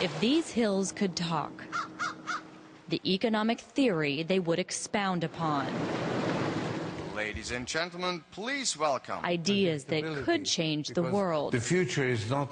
If these hills could talk, the economic theory they would expound upon. Ladies and gentlemen, please welcome. Ideas that could change the world. The future is not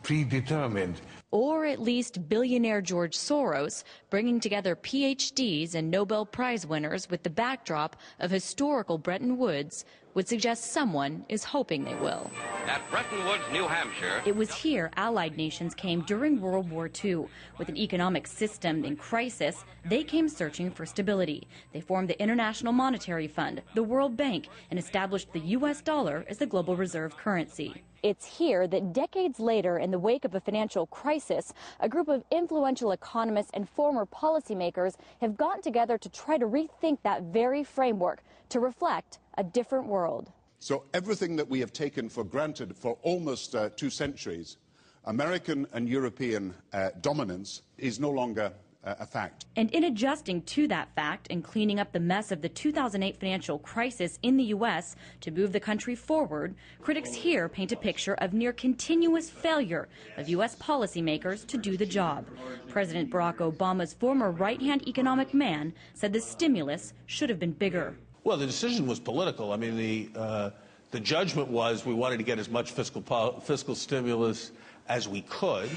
predetermined. Or at least billionaire George Soros bringing together PhDs and Nobel Prize winners with the backdrop of historical Bretton Woods would suggest someone is hoping they will. At Bretton Woods, New Hampshire. It was here Allied nations came during World War II. With an economic system in crisis, they came searching for stability. They formed the International Monetary Fund, the World Bank, and established the U.S. dollar as the global reserve currency. It's here that decades later, in the wake of a financial crisis, a group of influential economists and former policymakers have gotten together to try to rethink that very framework to reflect a different world. So everything that we have taken for granted for almost 2 centuries, American and European dominance, is no longer a fact. And in adjusting to that fact and cleaning up the mess of the 2008 financial crisis in the U.S. to move the country forward, critics here paint a picture of near continuous failure of U.S. policymakers to do the job. President Barack Obama's former right-hand economic man said the stimulus should have been bigger. Well, the decision was political. I mean, the judgment was we wanted to get as much fiscal stimulus as we could.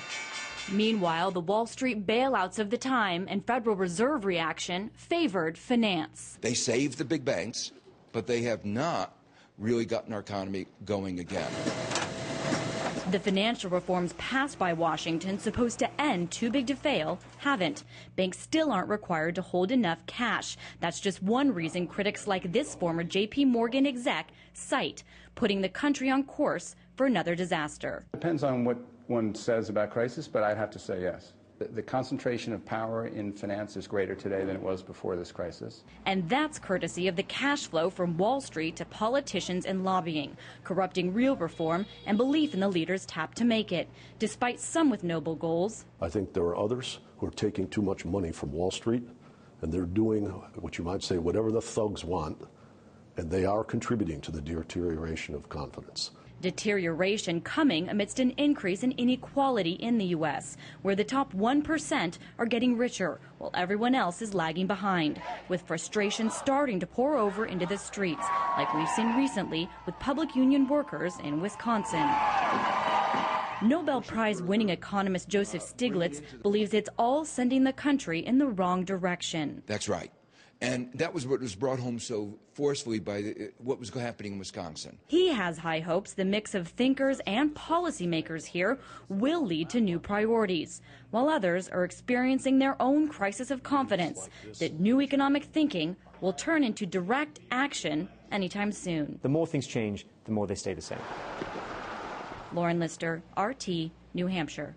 Meanwhile, the Wall Street bailouts of the time and Federal Reserve reaction favored finance. They saved the big banks, but they have not really gotten our economy going again. The financial reforms passed by Washington, supposed to end too big to fail, haven't. Banks still aren't required to hold enough cash. That's just one reason critics like this former J.P. Morgan exec cite, putting the country on course for another disaster. Depends on what one says about crisis, but I'd have to say yes. The concentration of power in finance is greater today than it was before this crisis. And that's courtesy of the cash flow from Wall Street to politicians and lobbying, corrupting real reform and belief in the leaders tapped to make it. Despite some with noble goals, I think there are others who are taking too much money from Wall Street, and they're doing what you might say whatever the thugs want, and they are contributing to the deterioration of confidence. Deterioration coming amidst an increase in inequality in the U.S., where the top 1% are getting richer, while everyone else is lagging behind, with frustration starting to pour over into the streets, like we've seen recently with public union workers in Wisconsin. Nobel Prize-winning economist Joseph Stiglitz believes it's all sending the country in the wrong direction. That's right. And that was what was brought home so forcefully by what was happening in Wisconsin. He has high hopes the mix of thinkers and policymakers here will lead to new priorities, while others are experiencing their own crisis of confidence that new economic thinking will turn into direct action anytime soon. The more things change, the more they stay the same. Lauren Lister, RT, New Hampshire.